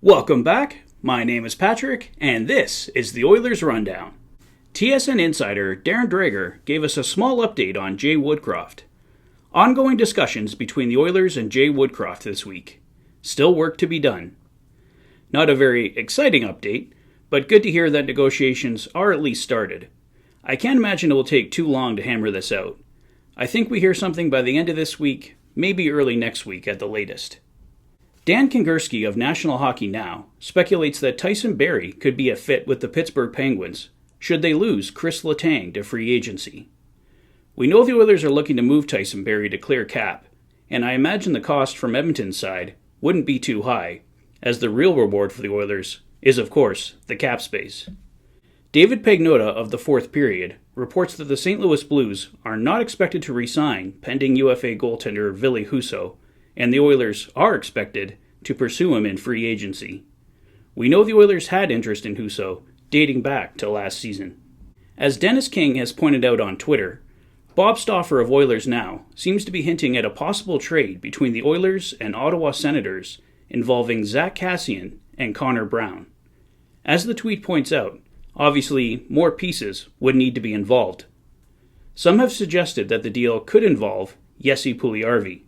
Welcome back. My name is Patrick, and this is the Oilers Rundown. TSN insider Darren Dreger gave us a small update on Jay Woodcroft. Ongoing discussions between the Oilers and Jay Woodcroft this week. Still work to be done. Not a very exciting update, but good to hear that negotiations are at least started. I can't imagine it will take too long to hammer this out. I think we hear something by the end of this week, maybe early next week at the latest. Dan Kingerski of National Hockey Now speculates that Tyson Barrie could be a fit with the Pittsburgh Penguins should they lose Chris Letang to free agency. We know the Oilers are looking to move Tyson Barrie to clear cap, and I imagine the cost from Edmonton's side wouldn't be too high, as the real reward for the Oilers is, of course, the cap space. David Pagnotta of the Fourth Period reports that the St. Louis Blues are not expected to re-sign pending UFA goaltender Ville Husso, and the Oilers are expected to pursue him in free agency. We know the Oilers had interest in Husso dating back to last season. As Dennis King has pointed out on Twitter, Bob Stauffer of Oilers Now seems to be hinting at a possible trade between the Oilers and Ottawa Senators involving Zack Kassian and Connor Brown. As the tweet points out, obviously more pieces would need to be involved. Some have suggested that the deal could involve Jesse Puljujarvi.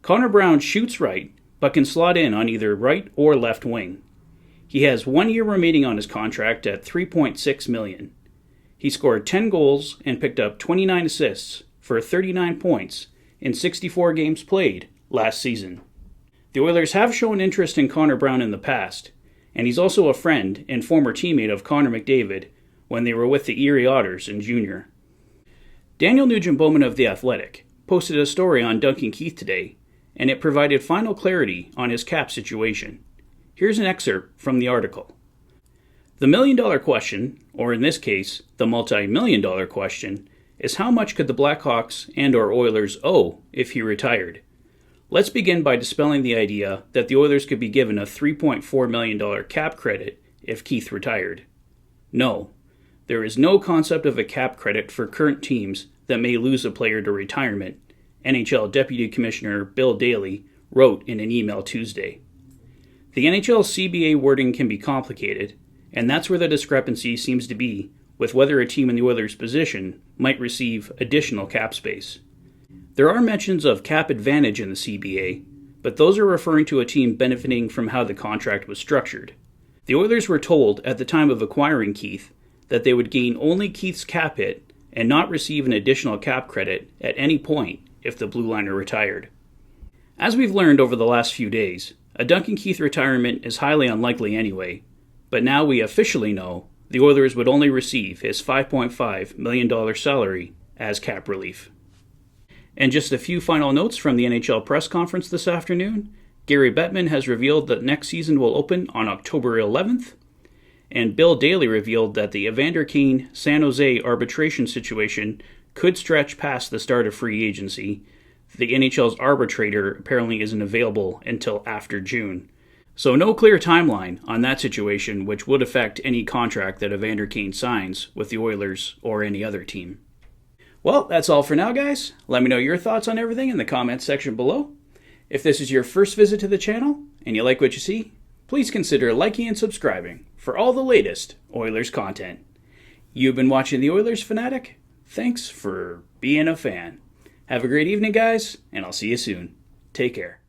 Connor Brown shoots right, but can slot in on either right or left wing. He has 1 year remaining on his contract at $3.6 million. He scored 10 goals and picked up 29 assists for 39 points in 64 games played last season. The Oilers have shown interest in Connor Brown in the past, and he's also a friend and former teammate of Connor McDavid when they were with the Erie Otters in junior. Daniel Nugent-Bowman of The Athletic posted a story on Duncan Keith today, and it provided final clarity on his cap situation. Here's an excerpt from the article. The million-dollar question, or in this case, the multi-million-dollar question, is how much could the Blackhawks and/or Oilers owe if he retired? Let's begin by dispelling the idea that the Oilers could be given a $3.4 million cap credit if Keith retired. No, there is no concept of a cap credit for current teams that may lose a player to retirement, NHL Deputy Commissioner Bill Daly wrote in an email Tuesday. The NHL CBA wording can be complicated, and that's where the discrepancy seems to be with whether a team in the Oilers' position might receive additional cap space. There are mentions of cap advantage in the CBA, but those are referring to a team benefiting from how the contract was structured. The Oilers were told at the time of acquiring Keith that they would gain only Keith's cap hit and not receive an additional cap credit at any point if the Blue Liner retired. As we've learned over the last few days, a Duncan Keith retirement is highly unlikely anyway, but now we officially know the Oilers would only receive his $5.5 million salary as cap relief. And just a few final notes from the NHL press conference this afternoon. Gary Bettman has revealed that next season will open on October 11th, and Bill Daly revealed that the Evander Kane-San Jose arbitration situation could stretch past the start of free agency. The NHL's arbitrator apparently isn't available until after June. So no clear timeline on that situation, which would affect any contract that Evander Kane signs with the Oilers or any other team. Well, that's all for now, guys. Let me know your thoughts on everything in the comments section below. If this is your first visit to the channel and you like what you see, please consider liking and subscribing for all the latest Oilers content. You've been watching the Oilers Fanatic. Thanks for being a fan. Have a great evening, guys, and I'll see you soon. Take care.